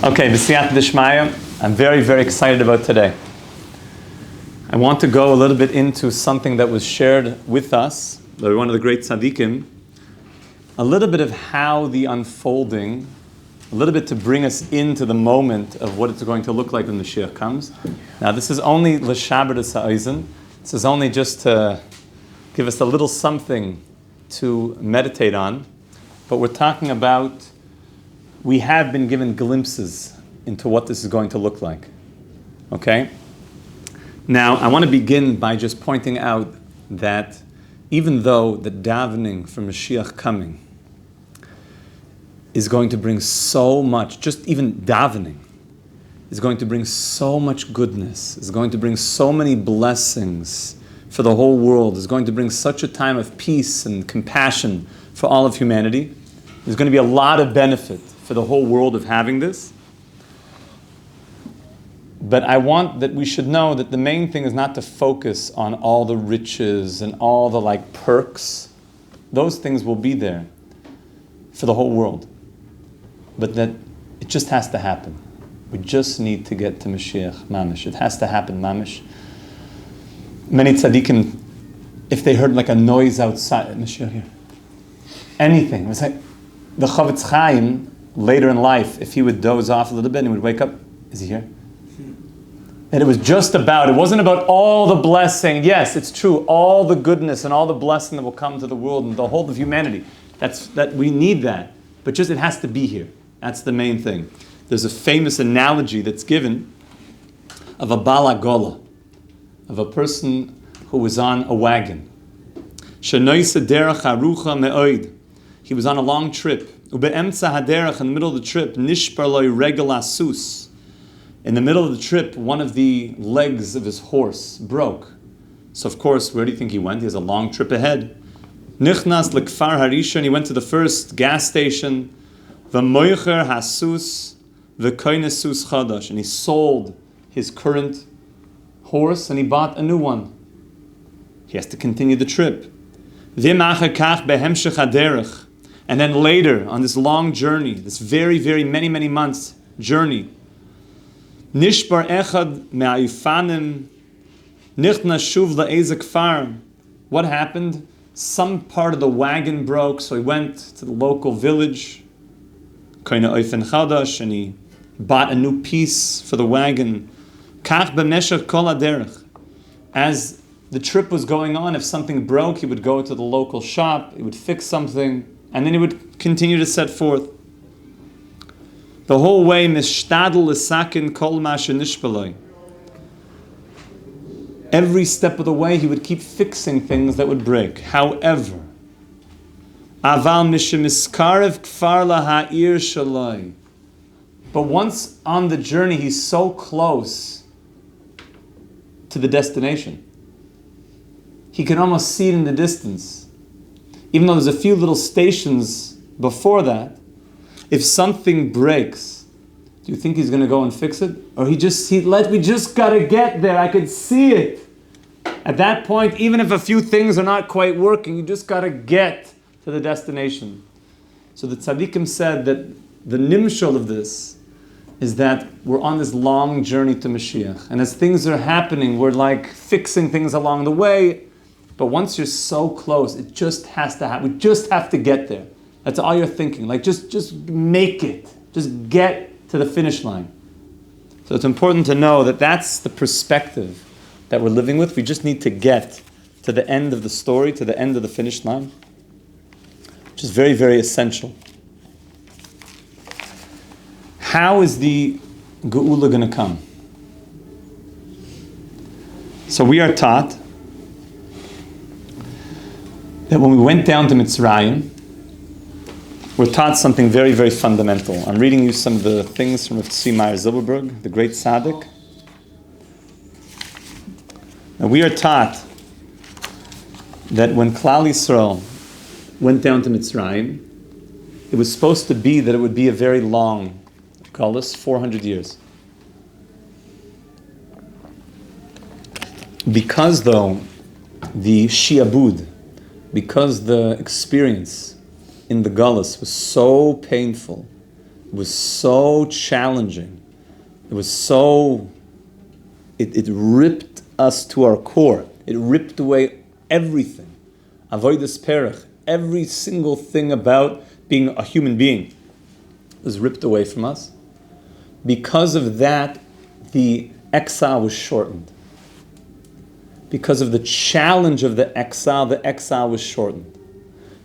Okay, B'siyat Dishmaya, I'm very, very excited about today. I want to go a little bit into something that was shared with us by one of the great tzaddikim, a little bit of how the unfolding, a little bit to bring us into the moment of what it's going to look like when the Moshiach comes. Now, this is only l'shabbos ha'ozen. This is only just to give us a little something to meditate on, but we're talking about, we have been given glimpses into what this is going to look like. Okay? Now, I want to begin by just pointing out that even though the davening for Moshiach coming is going to bring so much, just even davening is going to bring so much goodness, is going to bring so many blessings for the whole world, is going to bring such a time of peace and compassion for all of humanity. There's going to be a lot of benefit for the whole world of having this. But I want that we should know that the main thing is not to focus on all the riches and all the perks. Those things will be there for the whole world. But that it just has to happen. We just need to get to Mashiach, mamish. It has to happen, mamish. Many tzaddikim, if they heard a noise outside, Mashiach here, anything, it was like the Chavetz Chaim, later in life, if he would doze off a little bit and he would wake up, is he here? And it was just about, it wasn't about all the blessing. Yes, it's true, all the goodness and all the blessing that will come to the world and the whole of humanity. That we need that. But just it has to be here. That's the main thing. There's a famous analogy that's given of a balagola, of a person who was on a wagon. Shenoisa derech harucha me'oid. He was on a long trip. Ube'emtza haderech, in the middle of the trip, nishbar loy regel asus. In the middle of the trip, one of the legs of his horse broke. So of course, where do you think he went? He has a long trip ahead. Nichnas lekfar harishon, he went to the first gas station. V'moicher hasus v'koinesus chadash, and he sold his current horse and he bought a new one. He has to continue the trip. V'macher kach behemshech haderech, and then later on this long journey, this very, very many months journey, Nishbar echad me'ayufanim nichna shuv la'eze kfar. What happened? Some part of the wagon broke, so he went to the local village, koine oifen chadash, and he bought a new piece for the wagon. Kach b'meshach kol haderech. As the trip was going on, if something broke, he would go to the local shop, he would fix something, and then he would continue to set forth. The whole way, mishtadl l'sakin kol ma shenishbaloi. Every step of the way, he would keep fixing things that would break. However, aval mishemiskarev kfar laha'ir shaloi. But once on the journey, he's so close to the destination. He can almost see it in the distance. Even though there's a few little stations before that, if something breaks, do you think he's going to go and fix it? Or we just got to get there. I could see it. At that point, even if a few things are not quite working, you just got to get to the destination. So the tzaddikim said that the nimshal of this is that we're on this long journey to Mashiach. And as things are happening, we're fixing things along the way. But once you're so close, it just has to happen. We just have to get there. That's all you're thinking. Just make it. Just get to the finish line. So it's important to know that that's the perspective that we're living with. We just need to get to the end of the story, to the end of the finish line, which is very, very essential. How is the Geula going to come? So we are taught that when we went down to Mitzrayim, we're taught something very, very fundamental. I'm reading you some of the things from Tzvi Meyer Zilberberg, the great tzaddik. And we are taught that when Klal Yisrael went down to Mitzrayim, it was supposed to be that it would be a very long, call this 400 years. Because though the shiabud, because the experience in the Galus was so painful was so challenging. It was so, it ripped us to our core. It ripped away everything. Avodas perech, every single thing about being a human being was ripped away from us. Because of that, the exile was shortened. Because of the challenge of the exile was shortened.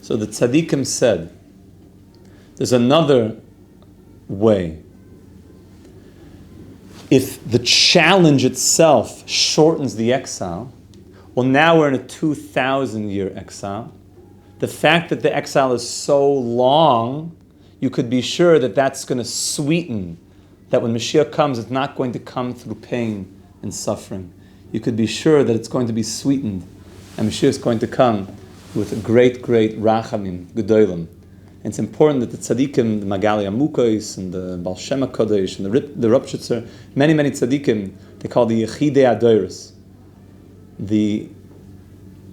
So the tzaddikim said, there's another way. If the challenge itself shortens the exile, well, now we're in a 2,000-year exile. The fact that the exile is so long, you could be sure that that's going to sweeten, that when Mashiach comes, it's not going to come through pain and suffering. You could be sure that it's going to be sweetened, and Mashiach is going to come with a great, great rachamim, gedolim. And it's important that the tzaddikim, the Magali Amukos, and the Baal Shem HaKadosh, and the Ropshitzer, many, many tzaddikim, they call the Yechidei Adoros, the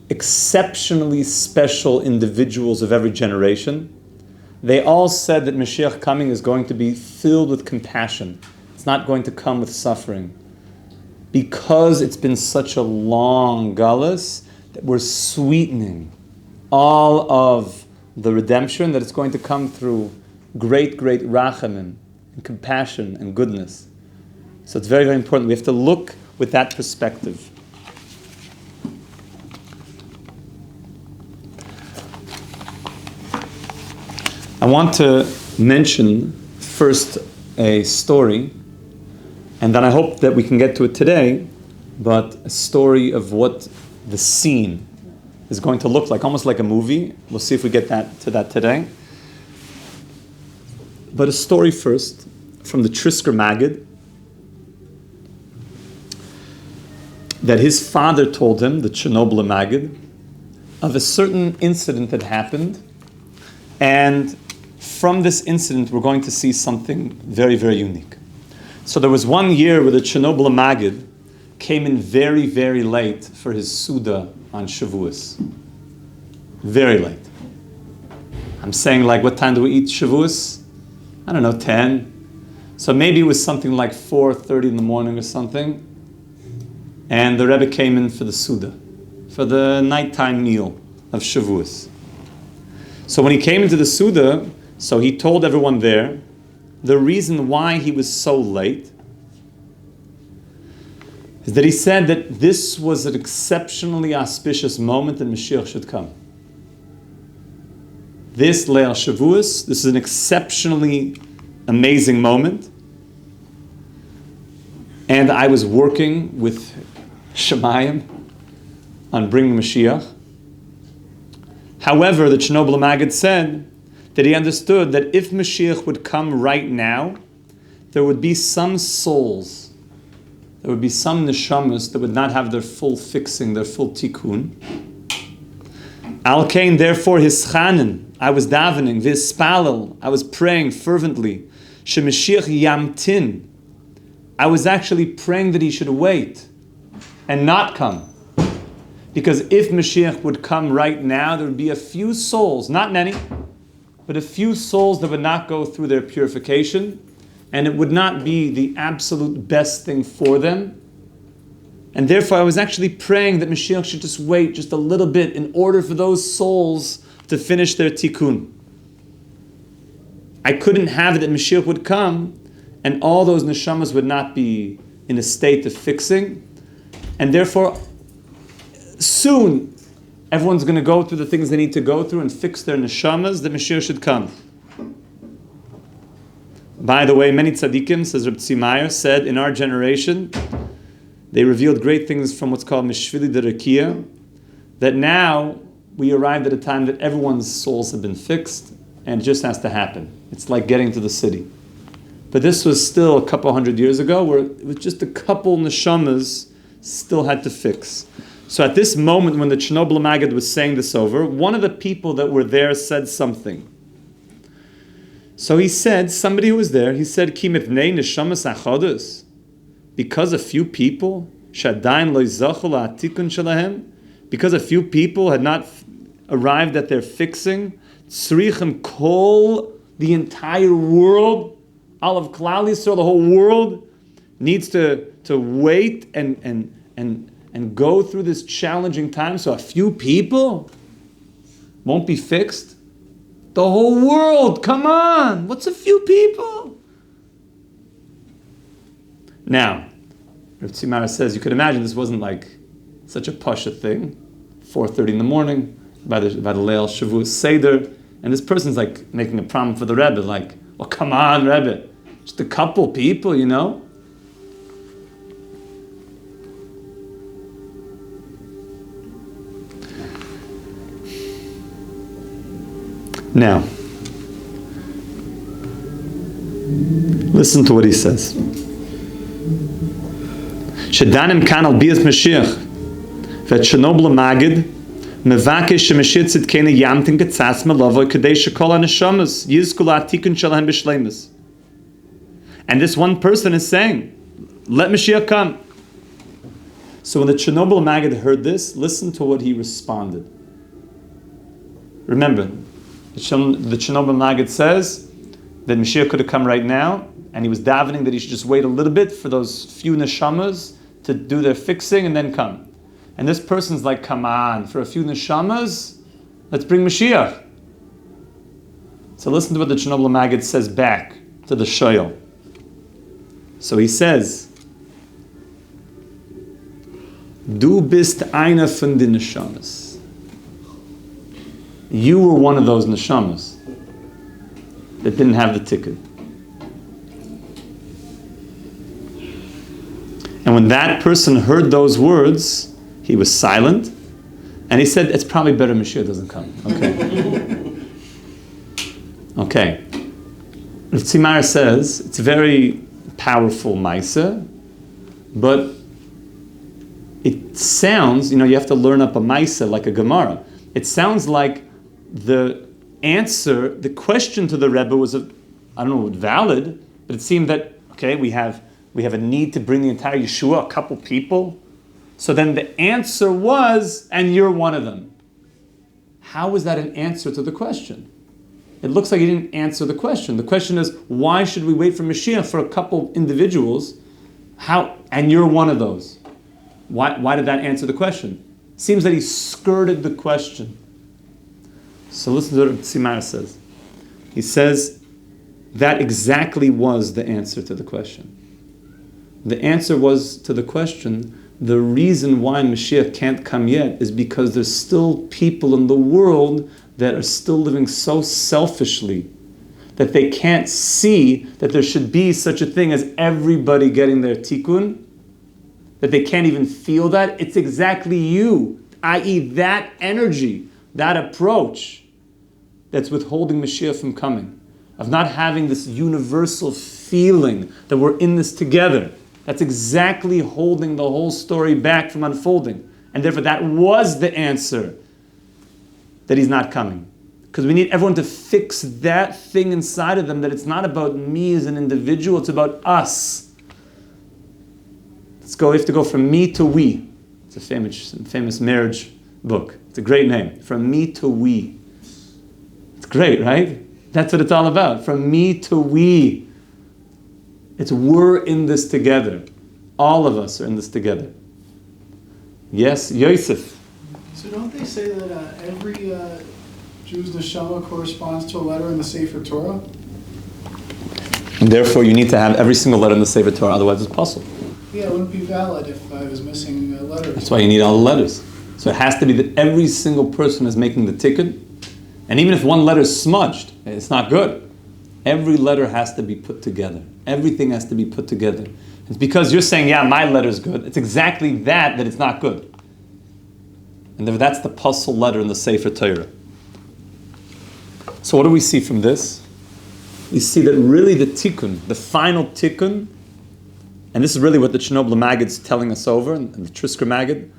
exceptionally special individuals of every generation. They all said that Mashiach coming is going to be filled with compassion. It's not going to come with suffering. Because it's been such a long galus, that we're sweetening all of the redemption, that it's going to come through great, great rachamim and compassion and goodness. So it's very, very important. We have to look with that perspective. I want to mention first a story, and then I hope that we can get to it today, but a story of what the scene is going to look like, almost like a movie. We'll see if we get to that today. But a story first from the Trisker Maggid, that his father told him, the Chernobyl Maggid, of a certain incident that happened, and from this incident we're going to see something very, very unique. So there was one year where the Chernobyl Maggid came in very, very late for his Suda on Shavuos. Very late. I'm saying, like, what time do we eat Shavuos? I don't know, 10. So maybe it was something like 4:30 in the morning or something. And the Rebbe came in for the Suda, for the nighttime meal of Shavuos. So when he came into the Suda, so he told everyone there the reason why he was so late is that he said that this was an exceptionally auspicious moment that Mashiach should come. This Leil Shavuos, this is an exceptionally amazing moment. And I was working with Shemayim on bringing Mashiach. However, the Chernobyl Maggid said that he understood that if Mashiach would come right now, there would be some souls, there would be some neshamas that would not have their full fixing, their full tikkun. Al Kain, therefore, his chanin, I was davening, v'hispalel, I was praying fervently, shemashiach yamtin, I was actually praying that he should wait and not come. Because if Mashiach would come right now, there would be a few souls, not many, but a few souls that would not go through their purification, and it would not be the absolute best thing for them. And therefore I was actually praying that Mashiach should just wait just a little bit in order for those souls to finish their tikkun. I couldn't have it that Mashiach would come and all those neshamas would not be in a state of fixing, and therefore soon everyone's going to go through the things they need to go through and fix their neshamas, that Mashiach should come. By the way, many tzaddikim, says Reb Tzvi Meyer, said in our generation, they revealed great things from what's called Mishvili Derekia, that now we arrived at a time that everyone's souls have been fixed and it just has to happen. It's like getting to the city. But this was still a couple hundred years ago where it was just a couple neshamas still had to fix. So at this moment when the Chernobyl Maggid was saying this over, one of the people that were there said something. So he said, somebody who was there, he said, Ki mipnei neshamas achodos, because a few people, shadayin lo yizachu la'atikun shalahem, because a few people had not arrived at their fixing, tzrichem kol, the entire world, All of Klal Yisrael, the whole world, needs to wait and go through this challenging time. So a few people won't be fixed. The whole world, come on! What's a few people? Now, Rav Tzimara says, you could imagine this wasn't like such a pasha thing. 4:30 in the morning, by the Leil Shavuos Seder, and this person's like making a problem for the Rebbe, like, well, come on, Rebbe, just a couple people, you know? Now, listen to what he says. Shedanim kan al bias Mashiach vet shenobel magid mevakesh shemashir tzidkena yamtin getzas melavoy kadei shekol haneshamas yizkul atikun shalahem b'shleimus. And this one person is saying, let Mashiach come. So when the Chernobyl Maggid heard this, listen to what he responded. Remember, the Chernobyl Maggid says that Mashiach could have come right now, and he was davening that he should just wait a little bit for those few neshamas to do their fixing and then come. And this person's like, come on, for a few neshamas, let's bring Mashiach. So listen to what the Chernobyl Maggid says back to the Shoyal. So he says, Du bist einer von den neshamas. You were one of those neshamas that didn't have the ticket. And when that person heard those words, he was silent, and he said, it's probably better Mashiach doesn't come. Okay. Okay. Rav Tzimar says, it's a very powerful Maisa, but it sounds, you have to learn up a Maisa like a Gemara. It sounds like the answer, the question to the Rebbe was, valid, but it seemed that, okay, we have a need to bring the entire Yeshua, a couple people. So then the answer was, and you're one of them. How was that an answer to the question? It looks like he didn't answer the question. The question is, why should we wait for Mashiach for a couple individuals? How? And you're one of those. Why did that answer the question? Seems that he skirted the question. So listen to what Tzimar says. He says, that exactly was the answer to the question. The answer was to the question, the reason why Mashiach can't come yet is because there's still people in the world that are still living so selfishly that they can't see that there should be such a thing as everybody getting their tikkun, that they can't even feel that. It's exactly you, i.e. that energy, that approach that's withholding Mashiach from coming, of not having this universal feeling that we're in this together. That's exactly holding the whole story back from unfolding. And therefore that was the answer that he's not coming. Because we need everyone to fix that thing inside of them, that it's not about me as an individual, it's about us. We have to go from me to we. It's a famous marriage book. It's a great name. From me to we. It's great, right? That's what it's all about. From me to we. It's we're in this together. All of us are in this together. Yes, Yosef. So don't they say that every Jew's neshama corresponds to a letter in the Sefer Torah? And therefore you need to have every single letter in the Sefer Torah, otherwise it's possible. Yeah, it wouldn't be valid if I was missing letters. That's why you need all the letters. So it has to be that every single person is making the tikkun, and even if one letter is smudged, it's not good. Every letter has to be put together. Everything has to be put together. It's because you're saying, yeah, my letter's good. It's exactly that it's not good. And that's the puzzle letter in the Sefer Torah. So what do we see from this? We see that really the tikkun, the final tikkun, and this is really what the Chernobyl Maggid's telling us over, and the Trisker Maggid,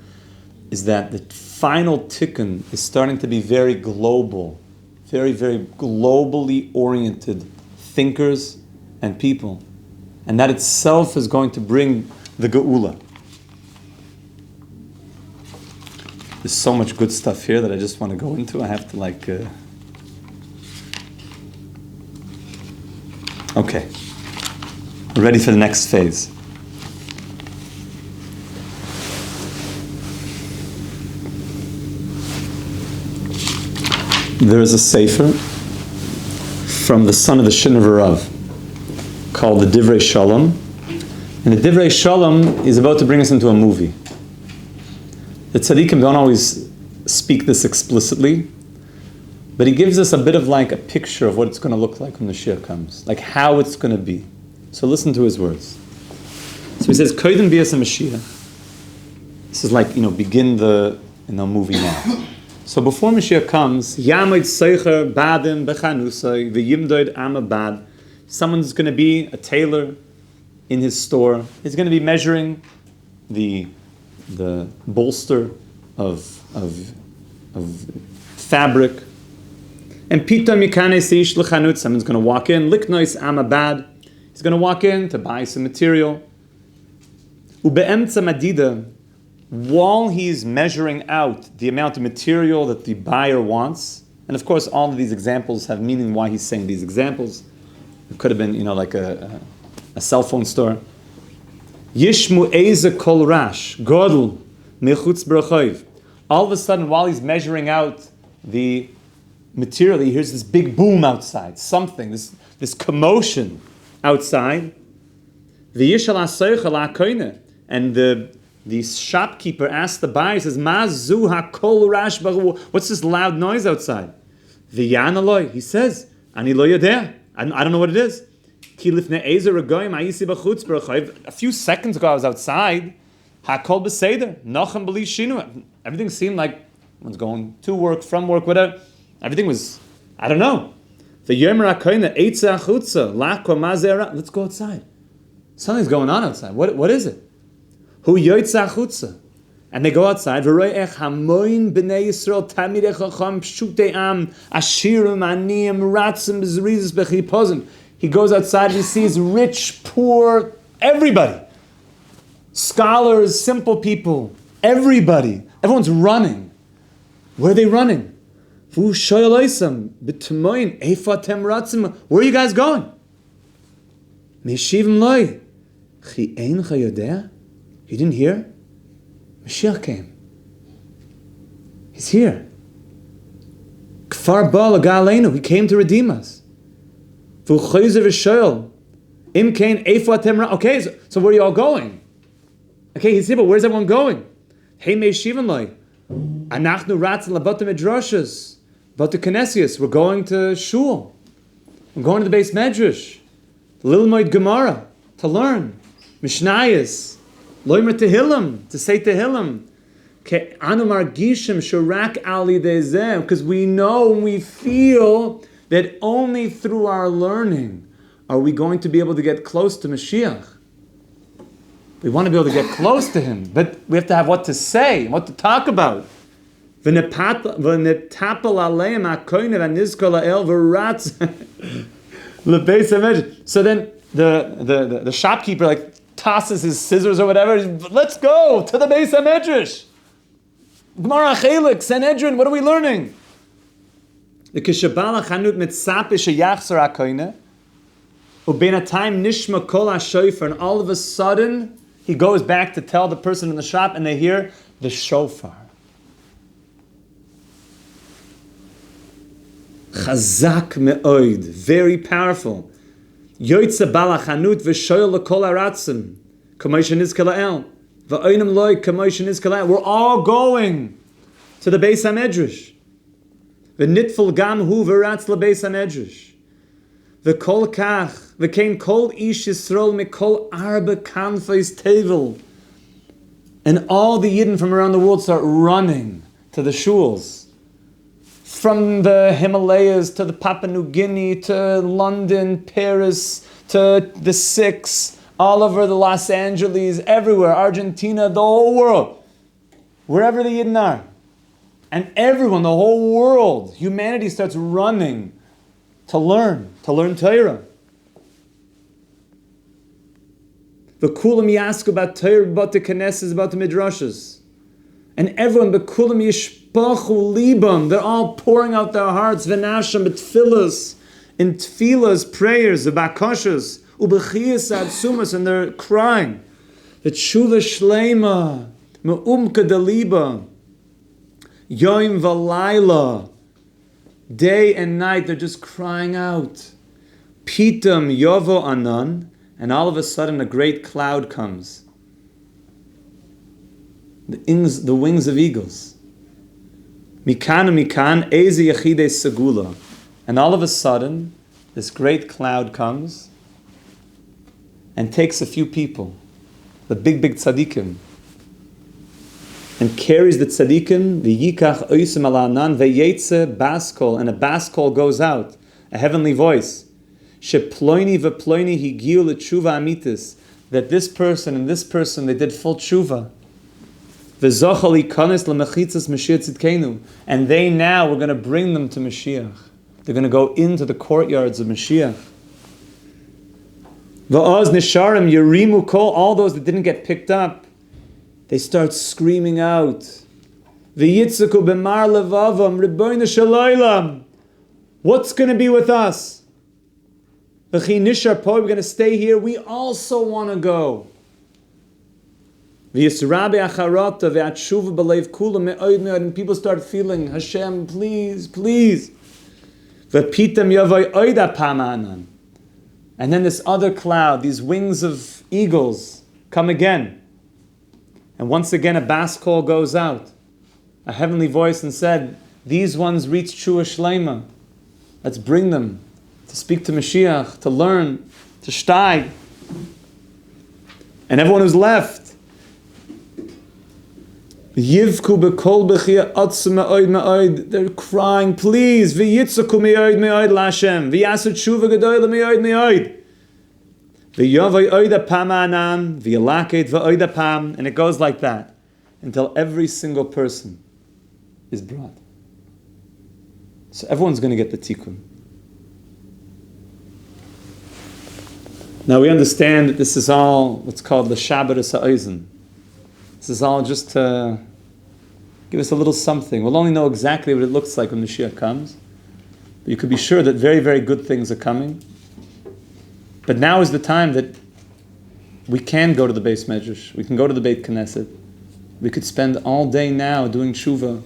is that the final tikkun is starting to be very global, very, very globally oriented thinkers and people. And that itself is going to bring the Geula. There's so much good stuff here that I just want to go into. I have to Okay. We're ready for the next phase. There is a sefer from the son of the Shiner Rav called the Divrei Shalom. And the Divrei Shalom is about to bring us into a movie. The tzaddikim don't always speak this explicitly, but he gives us a bit of like a picture of what it's going to look like when the Moshiach comes, like how it's going to be. So listen to his words. So he says, Koydem bias Mashiach. This is like, begin the movie now. So before Mashiach comes, Yamid Seicher Badim Bechanusai V'Yimdoid Amabad. Someone's going to be a tailor in his store. He's going to be measuring the bolster of fabric. And Pitam Yikane Seish L'Chanut. Someone's going to walk in. Liknois Amabad. He's going to walk in to buy some material. Ube'emtza Madida. While he's measuring out the amount of material that the buyer wants, and of course all of these examples have meaning why he's saying these examples. It could have been, like a cell phone store. Yishmu eze kol rash, godel, mechutz brachayv. All of a sudden, while he's measuring out the material, he hears this big boom outside, something, this commotion outside. V'yishal ha-seichel ha-koine. And the shopkeeper asked the buyer, he says, Ma zu ha-kol rash baru. What's this loud noise outside? V'yan aloi. He says, Ani lo yodeh. I don't know what it is. A few seconds ago I was outside. Ha-kol b'seder. Nochem b'li shinu. Everything seemed like one's going to work, from work, whatever. Everything was, I don't know. Let's go outside. Something's going on outside. What is it? Hu yoytza chutza, and they go outside. V'royech hamoin b'nei Yisrael tamidei chacham pshutei am ashirim aniyim ratzim b'zrizis b'chipozim. He goes outside and he sees rich, poor, everybody, scholars, simple people, everybody. Everyone's running. Where are they running? V'u shoyel oisam b'temoin eifa atem ratzim. Where are you guys going? Meshivim loy chi eincha yodea. You didn't hear? Mashiach came. He's here. Kfar ba l'galeinu. He came to redeem us. V'chayzer v'shoyel. Im kain eifu atem ra. Okay, so where are you all going? Okay, he's here, but where's everyone going? Hey me'shivan loy. Anachnu ratzin labatim midrashas. Bata Knesius. We're going to shul. We're going to the base medrash. Lilmoid Gemara. To learn. Mishnayos. Loimer Tehillim, to say Tehillim. Because we know and we feel that only through our learning are we going to be able to get close to Mashiach. We want to be able to get close to him, but we have to have what to say, what to talk about. So then the shopkeeper tosses his scissors or whatever. Let's go to the Beis HaMedrash. Gemara Chelik, Sanhedrin, what are we learning? The Kishabala Chanut Mitzape Sheyachzor HaKoine Ubenatayim Nishma Kol HaShofar, and all of a sudden he goes back to tell the person in the shop, and they hear the shofar. Chazak me'oid, very powerful. Yoitza bala chanut v'shoyel l'kol haratzim k'moishen izka la'el v'oinim loy k'moishen izka la'el. We're all going to the Beis HaMedrash. V'nitful gam hu v'ratz l'Beis HaMedrash. V'kol kach v'kein kol ish Yisrael mikol arba kanfeis tevel. And all the Yidden from around the world start running to the shuls. From the Himalayas to the Papua New Guinea to London, Paris to the Six, all over the Los Angeles, everywhere, Argentina, the whole world, wherever the Yidden are. And everyone, the whole world, humanity starts running to learn Torah. The Kulam Yasku about Torah, about the Knesses, about the Midrashas. And everyone, Bekulam Yishpachu Libam, they're all pouring out their hearts, Venasham, Betfilas, in Tfilas, prayers, the Bakashas, ubechiyas atzumas, and they're crying. The tshuva shleima, me'umka deliba, yoim v'layla, day and night, they're just crying out. Pitam yovo anan, and all of a sudden a great cloud comes. The wings of eagles. Mikan mikan eze yachide segula. And all of a sudden, this great cloud comes and takes a few people, the big tzaddikim, and carries the tzaddikim, the yikach oisim alanan veyetze baskol, and a baskol goes out, a heavenly voice. Sheploini v'ploini higiu l'tshuva amitis, that this person and this person, they did full tshuva. V'zochal ikanis l'mechitzas Mashiach tzidkenu, and they now, we're going to bring them to Mashiach. They're going to go into the courtyards of Mashiach. V'oz nisharim yerimu kol, all those that didn't get picked up, they start screaming out. V'yitzaku b'mar levavam ribono shel olam, what's going to be with us? V'chi nishar po, we're going to stay here. We also want to go. V'yisrabe acharata v'atshuva b'leiv kula me'od me'od, and people start feeling, Hashem, please, please. V'pitam yavai oida pamanan, and then this other cloud, these wings of eagles, come again. And once again a bas call goes out, a heavenly voice, and said, these ones reach Tshuva Shleima. Let's bring them to speak to Mashiach, to learn, to steig. And everyone who's left, Yivku b'kol b'chia atzum me'od me'od, they're crying, please, v'yitzaku me'od me'od l'Hashem, v'yasu tshuva gedoyla me'od me'od, v'yavai oida pamanan, v'yalaket v'oida pam, and it goes like that until every single person is brought. So everyone's going to get the tikkun. Now we understand that this is all what's called the Shabbat Ha'ozen. This is all just to give us a little something. We'll only know exactly what it looks like when Mashiach comes. But you could be sure that very, very good things are coming. But now is the time that we can go to the Beis Medrash. We can go to the Beit Knesset. We could spend all day now doing tshuva,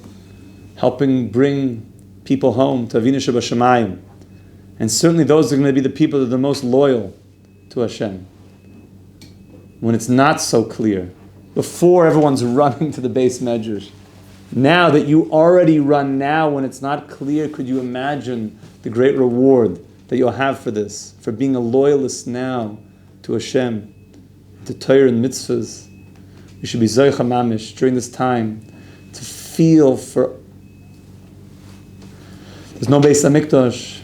helping bring people home to Avinu Shebashamayim. And certainly those are going to be the people that are the most loyal to Hashem. When it's not so clear, before everyone's running to the Beis Medrash, now that you already run now when it's not clear, could you imagine the great reward that you'll have for this, for being a loyalist now to Hashem, to Torah and mitzvahs? We should be Zoicha Mamish during this time to feel for. There's no Beis HaMikdash.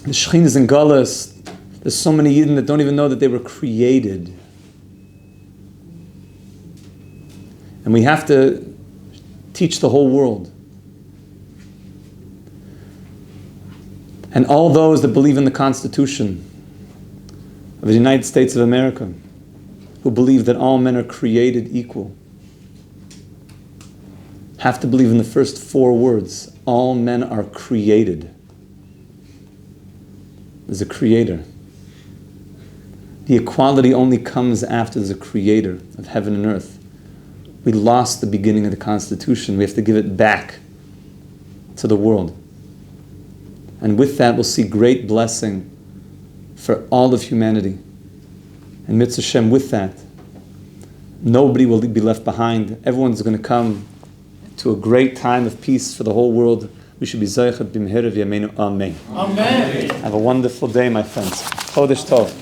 The Shechin is in Galus. There's so many Yidden that don't even know that they were created. And we have to teach the whole world. And all those that believe in the Constitution of the United States of America, who believe that all men are created equal, have to believe in the first 4 words. All men are created. There's a creator. The equality only comes after there's a creator of heaven and earth. We lost the beginning of the Constitution. We have to give it back to the world. And with that, we'll see great blessing for all of humanity. And Mitzvah Shem, with that, nobody will be left behind. Everyone's going to come to a great time of peace for the whole world. We should be Zaychat B'meherav Yameinu. Amen. Amen. Have a wonderful day, my friends. Chodesh Tov.